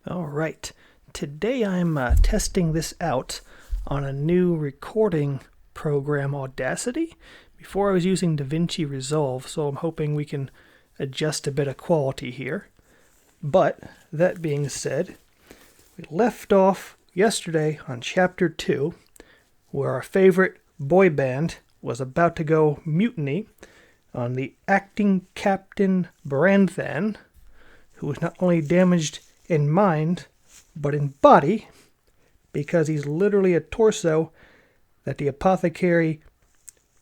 All right. Today I'm testing this out on a new recording program, Audacity. Before I was using DaVinci Resolve, so I'm hoping we can adjust a bit of quality here. But that being said, we left off yesterday on Chapter 2, where our favorite boy band was about to go mutiny on the acting captain Branthan, who was not only damaged in mind, but in body, because he's literally a torso that the apothecary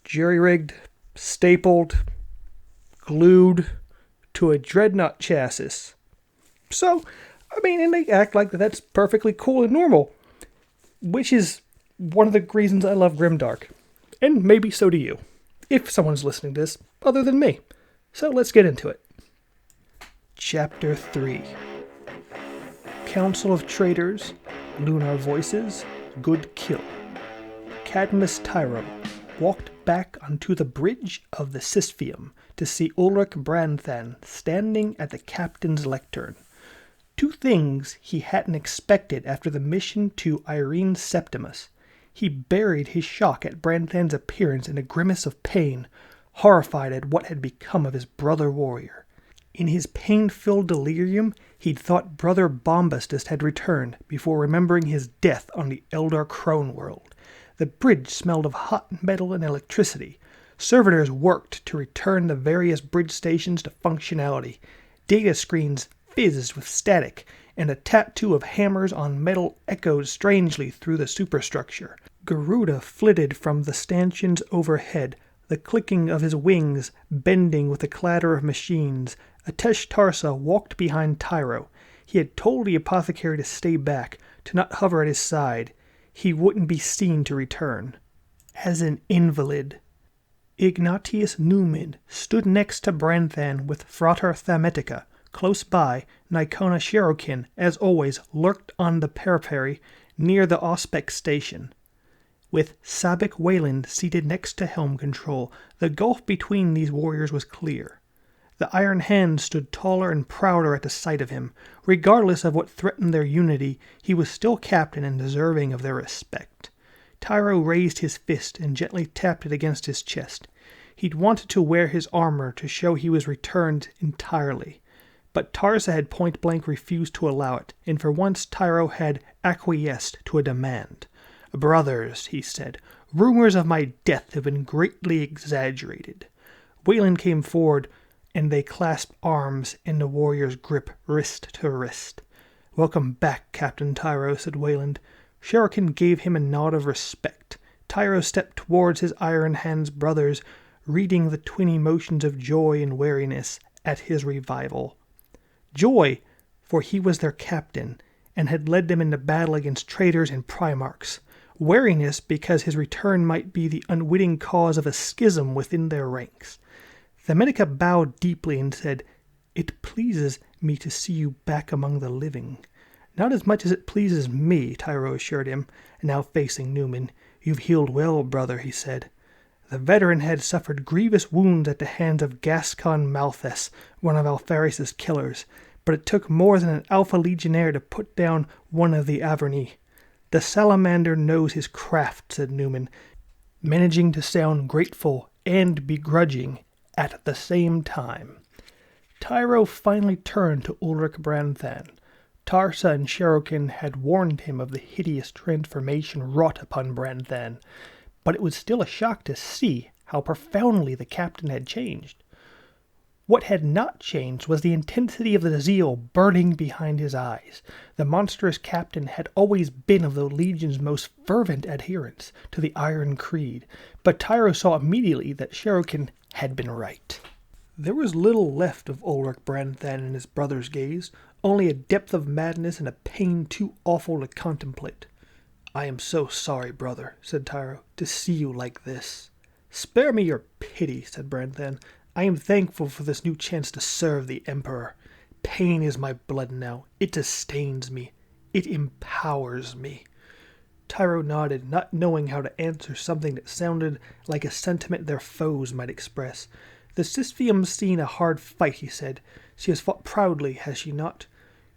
jury-rigged, stapled, glued to a dreadnought chassis. So, and they act like that's perfectly cool and normal, which is one of the reasons I love Grimdark. And maybe so do you, if someone's listening to this other than me. So let's get into it. Chapter 3. Council of Traitors, Lunar Voices, Good Kill. Cadmus Tyro walked back onto the bridge of the Sisypheum to see Ulrich Branthan standing at the captain's lectern. Two things he hadn't expected after the mission to Irene Septimus. He buried his shock at Branthan's appearance in a grimace of pain, horrified at what had become of his brother warrior. In his pain-filled delirium, he'd thought Brother Bombastus had returned before remembering his death on the Eldar Crone world. The bridge smelled of hot metal and electricity. Servitors worked to return the various bridge stations to functionality. Data screens fizzed with static, and a tattoo of hammers on metal echoed strangely through the superstructure. Garuda flitted from the stanchions overhead, the clicking of his wings bending with the clatter of machines. Atesh Tarsa walked behind Tyro. He had told the apothecary to stay back, to not hover at his side. He wouldn't be seen to return. As an invalid, Ignatius Newman stood next to Branthan with Frater Thametica. Close by, Nikona Sherokin, as always, lurked on the periphery near the Auspex station. With Sabik Wayland seated next to helm control, the gulf between these warriors was clear. The Iron Hand stood taller and prouder at the sight of him. Regardless of what threatened their unity, he was still captain and deserving of their respect. Tyro raised his fist and gently tapped it against his chest. He'd wanted to wear his armor to show he was returned entirely. But Tarsa had point-blank refused to allow it, and for once Tyro had acquiesced to a demand. "Brothers," he said, "rumors of my death have been greatly exaggerated." Wayland came forward, and they clasped arms in the warrior's grip, wrist to wrist. "Welcome back, Captain Tyro," said Wayland. Sherokin gave him a nod of respect. Tyro stepped towards his Iron Hand's brothers, reading the twin emotions of joy and wariness at his revival. Joy, for he was their captain, and had led them into battle against traitors and primarchs. Wariness, because his return might be the unwitting cause of a schism within their ranks. Thematica bowed deeply and said, "It pleases me to see you back among the living." "Not as much as it pleases me," Tyro assured him, now facing Newman. "You've healed well, brother," he said. The veteran had suffered grievous wounds at the hands of Gascon Malthus, one of Alpharis's killers, but it took more than an Alpha Legionnaire to put down one of the Averni. "The salamander knows his craft," said Newman, managing to sound grateful and begrudging at the same time. Tyro finally turned to Ulrich Branthan. Tarsa and Sherokin had warned him of the hideous transformation wrought upon Branthan, but it was still a shock to see how profoundly the captain had changed. What had not changed was the intensity of the zeal burning behind his eyes. The monstrous captain had always been of the Legion's most fervent adherents to the Iron Creed, but Tyro saw immediately that Sherokin had been right. There was little left of Ulrich Branthan in his brother's gaze, only a depth of madness and a pain too awful to contemplate. "I am so sorry, brother," said Tyro, "to see you like this." "Spare me your pity," said Branthan. "I am thankful for this new chance to serve the Emperor. Pain is my blood now. It sustains me. It empowers me." Tyro nodded, not knowing how to answer something that sounded like a sentiment their foes might express. "The Sisypheum's seen a hard fight," he said. "She has fought proudly, has she not?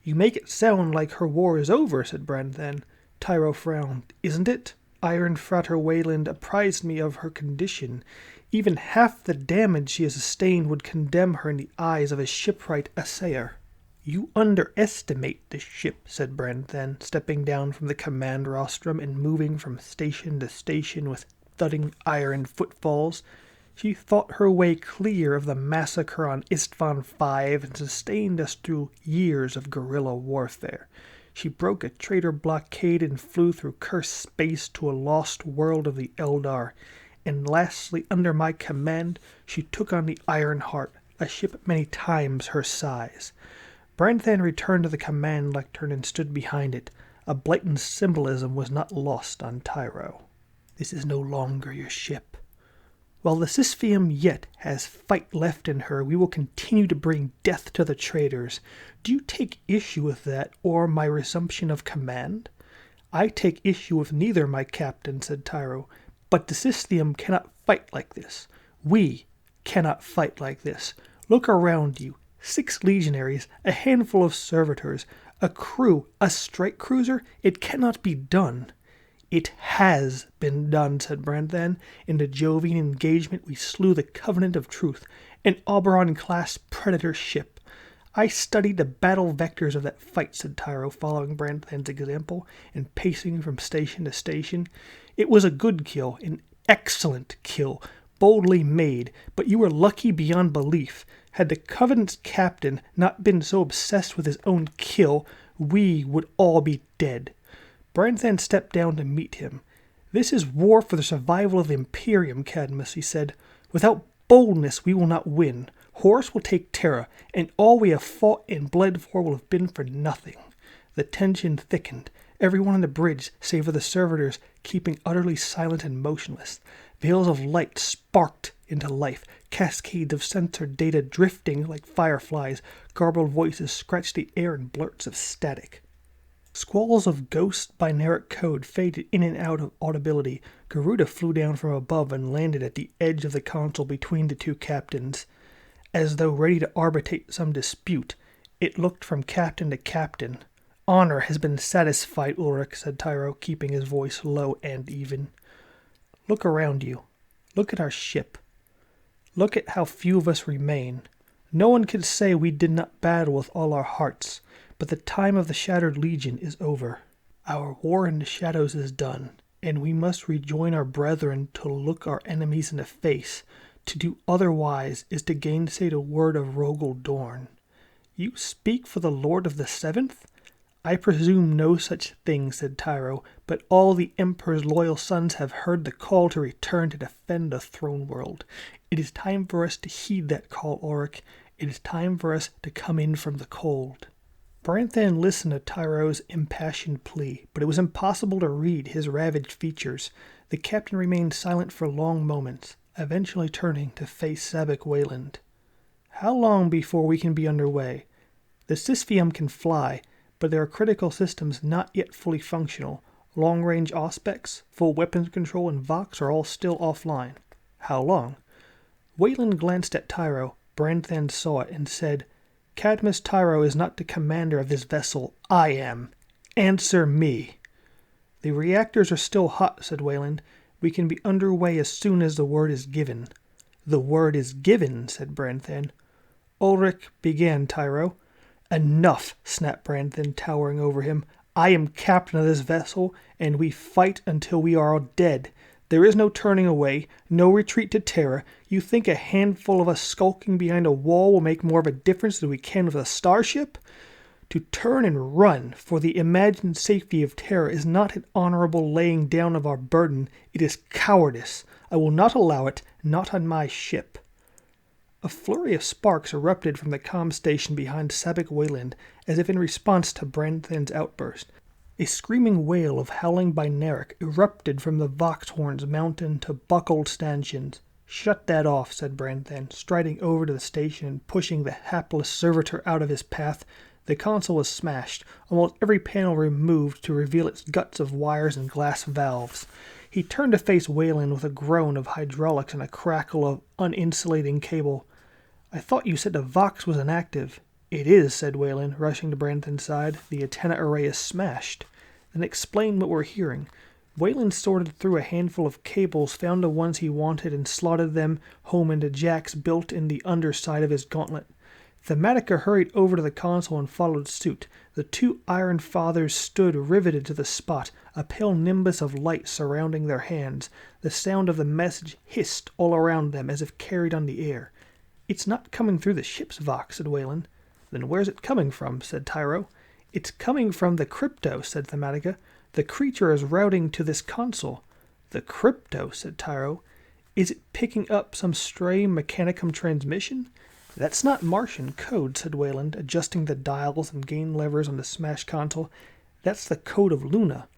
You make it sound like her war is over, said Branthan. Tyro frowned. Isn't it? Iron Frater Wayland apprised me of her condition. Even half the damage she has sustained would condemn her in the eyes of a shipwright assayer. You underestimate the ship, said Branthan, stepping down from the command rostrum and moving from station to station with thudding iron footfalls. She fought her way clear of the massacre on Istvan V and sustained us through years of guerrilla warfare. She broke a traitor blockade and flew through cursed space to a lost world of the Eldar. And lastly, under my command, she took on the Iron Heart, a ship many times her size. Branthan returned to the command lectern and stood behind it. A blatant symbolism was not lost on Tyro. This is no longer your ship. While the Sisfium yet has fight left in her, we will continue to bring death to the traitors. Do you take issue with that, or my resumption of command? I take issue with neither, my captain, said Tyro. But the Sisfium cannot fight like this. We cannot fight like this. Look around you. 6 legionaries, a handful of servitors, a crew, a strike cruiser. It cannot be done. It has been done, said Branthan. In the Jovian engagement we slew the Covenant of Truth, an Oberon-class predator ship. I studied the battle vectors of that fight, said Tyro, following Branthan's example and pacing from station to station. It was a good kill, an excellent kill, boldly made, but you were lucky beyond belief. Had the Covenant's captain not been so obsessed with his own kill, we would all be dead. Branthan stepped down to meet him. This is war for the survival of the Imperium, Cadmus, he said. Without boldness we will not win. Horus will take Terra, and all we have fought and bled for will have been for nothing. The tension thickened. Everyone on the bridge, save for the servitors, keeping utterly silent and motionless. Veils of light sparked into life, cascades of sensor data drifting like fireflies, garbled voices scratched the air in blurts of static. Squalls of ghost binaric code faded in and out of audibility. Garuda flew down from above and landed at the edge of the console between the two captains. As though ready to arbitrate some dispute, it looked from captain to captain. Honor has been satisfied, Ulrich, said Tyro, keeping his voice low and even. Look around you. Look at our ship. Look at how few of us remain. No one can say we did not battle with all our hearts. But the time of the Shattered Legion is over. Our war in the shadows is done, and we must rejoin our brethren to look our enemies in the face. To do otherwise is to gainsay the word of Rogel Dorn. You speak for the Lord of the Seventh? I presume no such thing, said Tyro, but all the Emperor's loyal sons have heard the call to return to defend the throne world. It is time for us to heed that call, Ulrich. It is time for us to come in from the cold. Branthan listened to Tyro's impassioned plea, but it was impossible to read his ravaged features. The captain remained silent for long moments, eventually turning to face Sabak Wayland. How long before we can be underway? The Sisfium can fly, but there are critical systems not yet fully functional. Long-range Auspex, full weapons control, and Vox are all still offline. How long? Wayland glanced at Tyro. Branthan saw it and said, Cadmus Tyro is not the commander of this vessel. I am. Answer me. The reactors are still hot, said Wayland. We can be underway as soon as the word is given. The word is given, said Branthan. Ulrich, began Tyro. Enough, snapped Branthan, towering over him. I am captain of this vessel, and we fight until we are all dead. There is no turning away, no retreat to Terra. You think a handful of us skulking behind a wall will make more of a difference than we can with a starship? To turn and run for the imagined safety of Terra is not an honorable laying down of our burden. It is cowardice. I will not allow it, not on my ship. A flurry of sparks erupted from the comm station behind Sabak Wayland, as if in response to Branthan's outburst. A screaming wail of howling binaric erupted from the Vox horns mountain to buckled stanchions. Shut that off, said Branthan, striding over to the station and pushing the hapless servitor out of his path. The console was smashed, almost every panel removed to reveal its guts of wires and glass valves. He turned to face Wayland with a groan of hydraulics and a crackle of uninsulating cable. I thought you said the Vox was inactive. "It is," said Wayland, rushing to Branthan's side. "The antenna array is smashed." "Then explain what we're hearing." Wayland sorted through a handful of cables, found the ones he wanted, and slotted them home into jacks built in the underside of his gauntlet. Thematica hurried over to the console and followed suit. The two Iron Fathers stood riveted to the spot, a pale nimbus of light surrounding their hands. The sound of the message hissed all around them as if carried on the air. "It's not coming through the ship's vox," said Wayland. "Then where's it coming from?" said Tyro. "It's coming from the crypto," said Thematica. "The creature is routing to this console." "The crypto," said Tyro. "Is it picking up some stray mechanicum transmission?" "That's not Martian code," said Wayland, adjusting the dials and gain levers on the smashed console. "That's the code of Luna."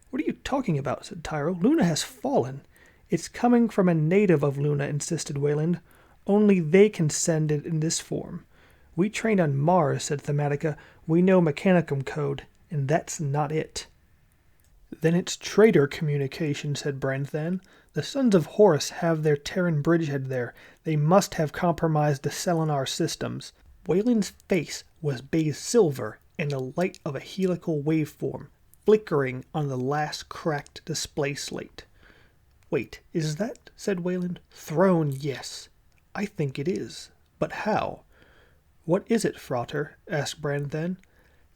"What are you talking about?" said Tyro. "Luna has fallen." "It's coming from a native of Luna," insisted Wayland. "Only they can send it in this form." "We trained on Mars," said Thematica. "We know mechanicum code, and that's not it." "Then it's traitor communication," said Branthan. "The Sons of Horus have their Terran bridgehead there. They must have compromised the Selenar systems." Wayland's face was bathed silver in the light of a helical waveform, flickering on the last cracked display slate. "Wait, is that?" said Wayland. "Throne, yes. I think it is. But how?" "What is it, Frater?" asked Branthan.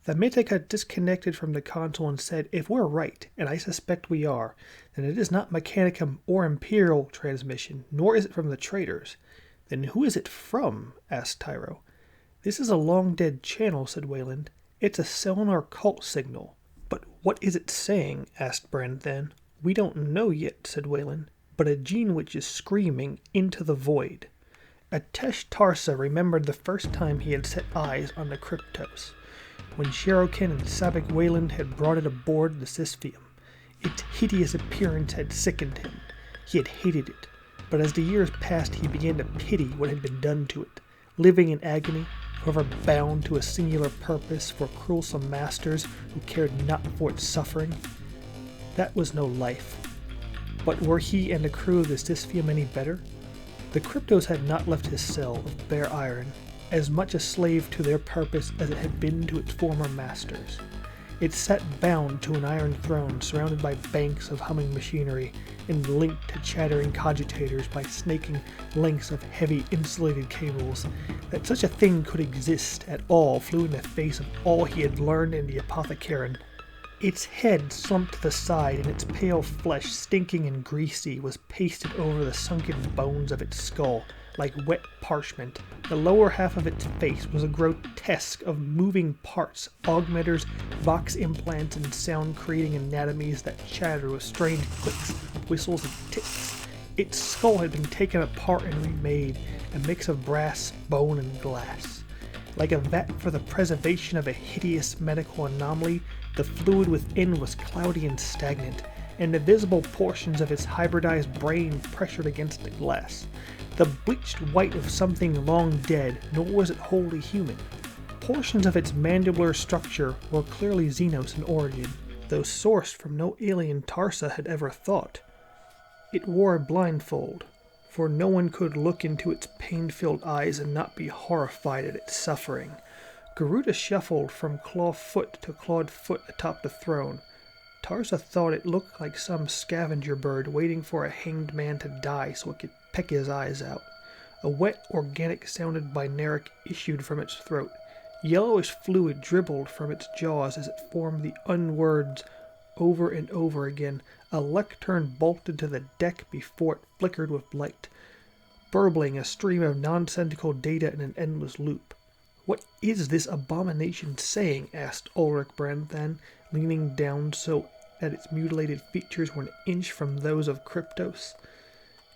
Thematica disconnected from the console and said, "If we're right, and I suspect we are, then it is not Mechanicum or Imperial transmission, nor is it from the traitors." "Then who is it from?" asked Tyro. "This is a long-dead channel," said Wayland. "It's a Selenar cult signal." "But what is it saying?" asked Branthan. "We don't know yet," said Wayland, "but a gene witch is screaming into the void." Atesh Tarsa remembered the first time he had set eyes on the Cryptos, when Sherokin and Sabik Wayland had brought it aboard the Sisypheum. Its hideous appearance had sickened him. He had hated it, but as the years passed he began to pity what had been done to it, living in agony, forever bound to a singular purpose for cruelsome masters who cared not for its suffering. That was no life. But were he and the crew of the Sisypheum any better? The Cryptos had not left his cell of bare iron, as much a slave to their purpose as it had been to its former masters. It sat bound to an iron throne surrounded by banks of humming machinery and linked to chattering cogitators by snaking lengths of heavy insulated cables. That such a thing could exist at all flew in the face of all he had learned in the Apothecarian. Its head slumped to the side, and its pale flesh, stinking and greasy, was pasted over the sunken bones of its skull like wet parchment. The lower half of its face was a grotesque of moving parts, augmenters, vox implants, and sound-creating anatomies that chattered with strange clicks, whistles, and ticks. Its skull had been taken apart and remade, a mix of brass, bone, and glass. Like a vat for the preservation of a hideous medical anomaly, the fluid within was cloudy and stagnant, and the visible portions of its hybridized brain pressured against the glass. The bleached white of something long dead, nor was it wholly human. Portions of its mandibular structure were clearly Xenos in origin, though sourced from no alien Tarsa had ever thought. It wore a blindfold, for no one could look into its pain-filled eyes and not be horrified at its suffering. Garuda shuffled from clawed foot to clawed foot atop the throne. Tarsa thought it looked like some scavenger bird waiting for a hanged man to die so it could peck his eyes out. A wet, organic sounded binaric issued from its throat. Yellowish fluid dribbled from its jaws as it formed the unwords over and over again. A lectern bolted to the deck before it flickered with light, burbling a stream of nonsensical data in an endless loop. "What is this abomination saying?" asked Ulrich Branthan, leaning down so that its mutilated features were an inch from those of Cryptos.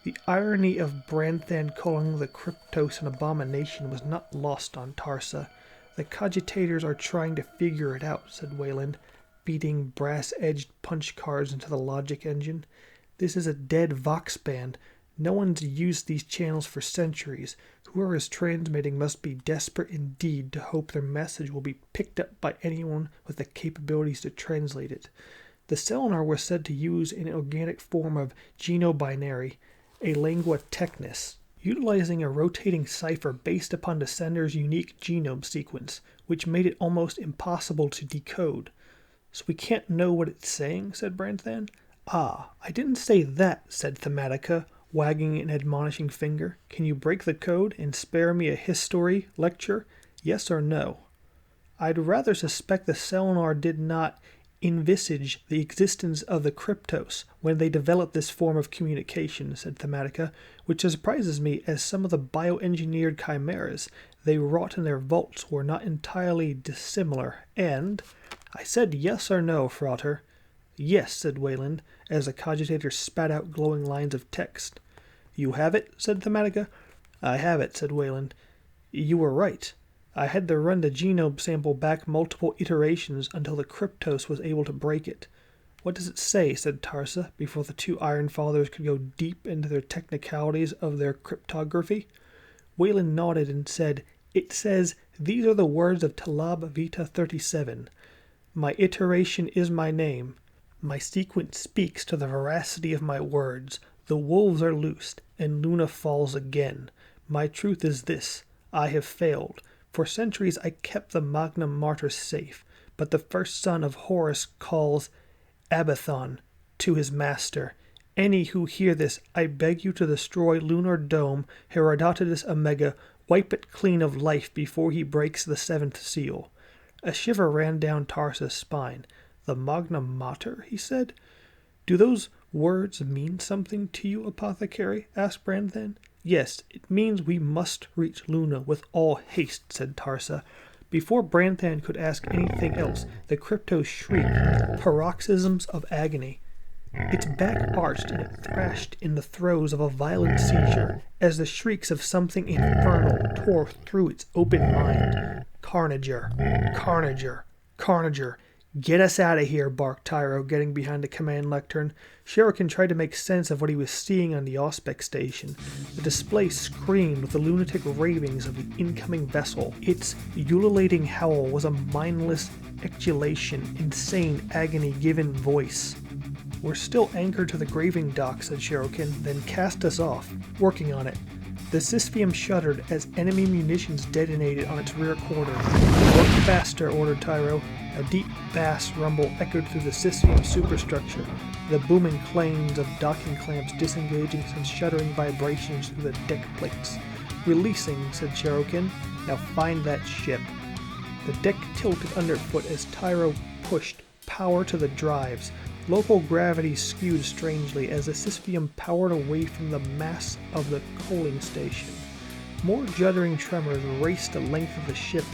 The irony of Branthan calling the Cryptos an abomination was not lost on Tarsa. "The cogitators are trying to figure it out," said Wayland, beating brass-edged punch cards into the logic engine. "This is a dead vox band. No one's used these channels for centuries. Whoever is transmitting must be desperate indeed to hope their message will be picked up by anyone with the capabilities to translate it. The Selenar were said to use an organic form of genobinary, a lingua technis, utilizing a rotating cipher based upon the sender's unique genome sequence, which made it almost impossible to decode. So we can't know what it's saying, said Branthan. Ah, I didn't say that, said Thematica, wagging an admonishing finger. Can you break the code and spare me a history lecture? Yes or no? I'd rather suspect the Selenar did not envisage the existence of the Cryptos when they developed this form of communication, said Thematica, which surprises me, as some of the bioengineered chimeras they wrought in their vaults were not entirely dissimilar, and... I said yes or no, Frater. Yes, said Wayland, as the cogitator spat out glowing lines of text. You have it, said Thematica. I have it, said Wayland. You were right. I had to run the genome sample back multiple iterations until the Cryptos was able to break it. What does it say, said Tarsa, before the two Iron Fathers could go deep into their technicalities of their cryptography. Wayland nodded and said, It says, These are the words of Talab Vita 37. My iteration is my name. My sequence speaks to the veracity of my words. The wolves are loosed, and Luna falls again. My truth is this. I have failed. For centuries I kept the Magnum Martyr safe, but the first son of Horus calls Abathon to his master. Any who hear this, I beg you to destroy Lunar Dome, Herodotus Omega, wipe it clean of life before he breaks the seventh seal. A shiver ran down Tarsa's spine. The Magna Mater, he said. Do those words mean something to you, Apothecary? Asked Branthan. Yes, it means we must reach Luna with all haste, said Tarsa. Before Branthan could ask anything else, the Cryptos shrieked, paroxysms of agony. Its back arched and it thrashed in the throes of a violent seizure, as the shrieks of something infernal tore through its open mind. Carnager, Carnager, Carnager. Get us out of here, barked Tyro, getting behind the command lectern. Shuriken tried to make sense of what he was seeing on the Auspex station. The display screamed with the lunatic ravings of the incoming vessel. Its ululating howl was a mindless exhalation, insane agony given voice. We're still anchored to the graving dock, said Shuriken, then cast us off. Working on it. The Sisypheum shuddered as enemy munitions detonated on its rear quarter. Work faster, ordered Tyro. A deep bass rumble echoed through the Sisypheum superstructure, the booming clangings of docking clamps disengaging and shuddering vibrations through the deck plates. Releasing, said Shuriken. Now find that ship. The deck tilted underfoot as Tyro pushed power to the drives. Local gravity skewed strangely as the Sisypheum powered away from the mass of the coaling station. More juddering tremors raced the length of the ship,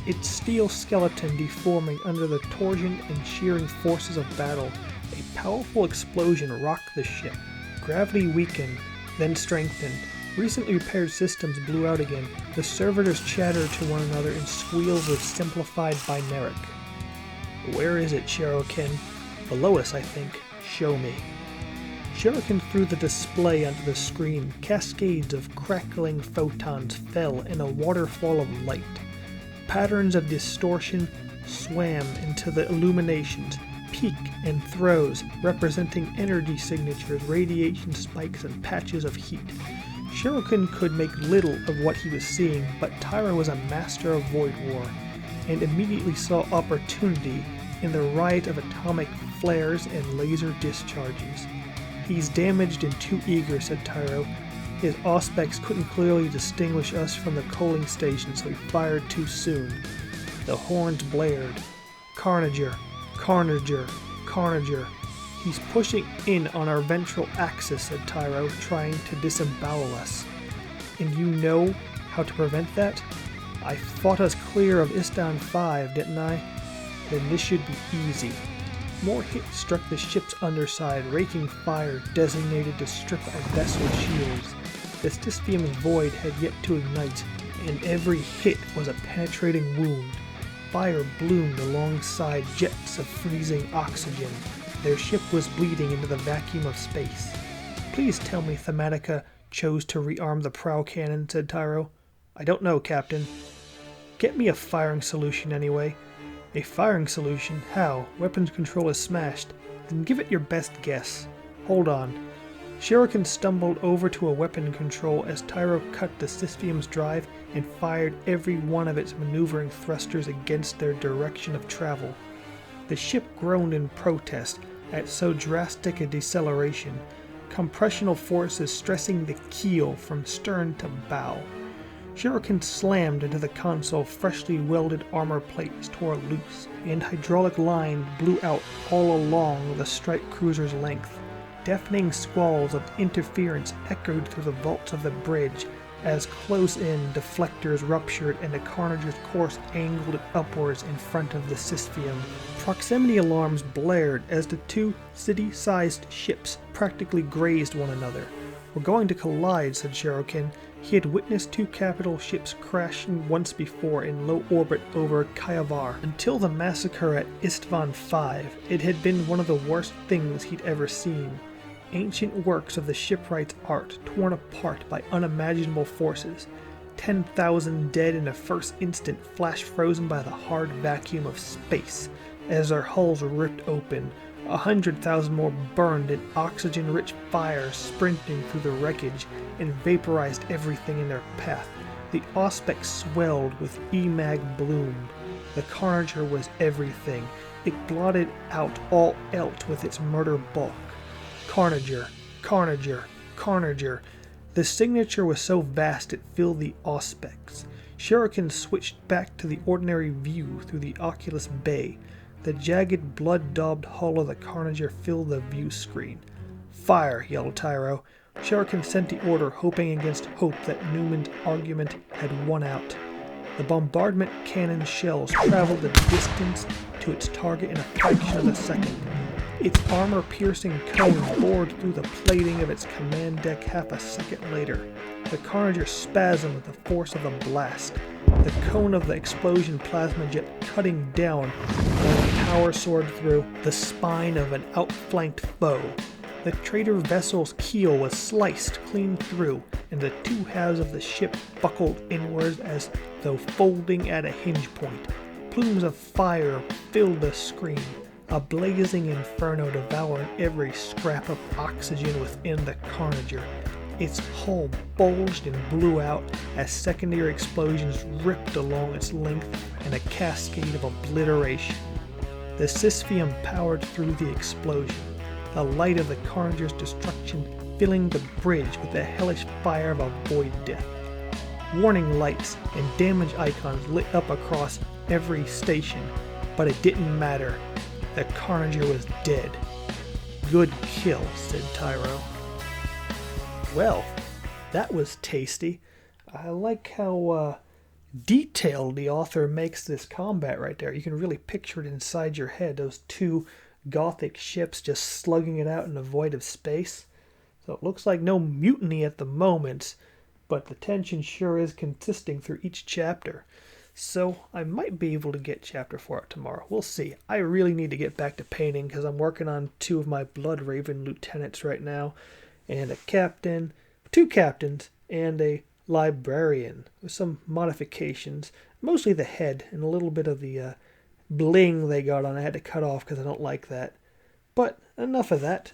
its steel skeleton deforming under the torsion and shearing forces of battle. A powerful explosion rocked the ship. Gravity weakened, then strengthened. Recently repaired systems blew out again. The servitors chattered to one another in squeals of simplified binaric. Where is it, Shuriken? Below us, I think. Show me. Shuriken threw the display onto the screen. Cascades of crackling photons fell in a waterfall of light. Patterns of distortion swam into the illuminations, peak and throws, representing energy signatures, radiation spikes, and patches of heat. Shuriken could make little of what he was seeing, but Tyra was a master of Void War, and immediately saw opportunity in the riot of atomic flares and laser discharges. He's damaged and too eager, said Tyro. His Auspex couldn't clearly distinguish us from the coaling station, so he fired too soon. The horns blared. Carnager, Carnager, Carnager. He's pushing in on our ventral axis, said Tyro, trying to disembowel us. And you know how to prevent that? I fought us clear of Istan 5, didn't I? Then this should be easy. More hits struck the ship's underside, raking fire designated to strip our vessel shields. The Sisypheum's void had yet to ignite, and every hit was a penetrating wound. Fire bloomed alongside jets of freezing oxygen. Their ship was bleeding into the vacuum of space. Please tell me Thematica chose to rearm the prow cannon, said Tyro. I don't know, Captain. Get me a firing solution anyway. A firing solution? How? Weapons control is smashed. Then give it your best guess. Hold on. Shuriken stumbled over to a weapon control as Tyro cut the Sysfium's drive and fired every one of its maneuvering thrusters against their direction of travel. The ship groaned in protest at so drastic a deceleration, compressional forces stressing the keel from stern to bow. Shuriken slammed into the console, freshly welded armor plates tore loose, and hydraulic line blew out all along the strike cruiser's length. Deafening squalls of interference echoed through the vaults of the bridge as close-in deflectors ruptured and the Carnager's course angled upwards in front of the Sysfium. Proximity alarms blared as the two city-sized ships practically grazed one another. "We're going to collide," said Shuriken. He had witnessed two capital ships crashing once before in low orbit over Kayavar. Until the massacre at Istvan V, it had been one of the worst things he'd ever seen. Ancient works of the shipwright's art torn apart by unimaginable forces. 10,000 dead in the first instant, flash frozen by the hard vacuum of space as their hulls ripped open. 100,000 more burned in oxygen-rich fire, sprinting through the wreckage and vaporized everything in their path. The Auspex swelled with EMAG bloom. The Carnager was everything. It blotted out all else with its murder bulk. Carnager, Carnager, Carnager. The signature was so vast it filled the Auspex. Shuriken switched back to the ordinary view through the Oculus Bay. The jagged, blood-daubed hull of the Carnager filled the view screen. "Fire!" yelled Tyro. Shuriken sent the order, hoping against hope that Newman's argument had won out. The bombardment cannon shells traveled the distance to its target in a fraction of a second. Its armor-piercing cone bored through the plating of its command deck half a second later. The Carnager spasmed with the force of the blast. The cone of the explosion plasma jet cutting down while the power soared through the spine of an outflanked foe. The trader vessel's keel was sliced clean through, and the two halves of the ship buckled inwards as though folding at a hinge point. Plumes of fire filled the screen, a blazing inferno devouring every scrap of oxygen within the Carnager. Its hull bulged and blew out as secondary explosions ripped along its length in a cascade of obliteration. The Sysfium powered through the explosion, the light of the Carnager's destruction filling the bridge with the hellish fire of a void death. Warning lights and damage icons lit up across every station, but it didn't matter. The Carnager was dead. "Good kill," said Tyro. Well, that was tasty. I like how detailed the author makes this combat right there. You can really picture it inside your head, those two Gothic ships just slugging it out in the void of space. So it looks like no mutiny at the moment, but the tension sure is consisting through each chapter. So I might be able to get chapter 4 out tomorrow. We'll see. I really need to get back to painting because I'm working on two of my Bloodraven lieutenants right now, and a captain, two captains, and a librarian with some modifications. Mostly the head and a little bit of the bling they got on. I had to cut off because I don't like that. But enough of that.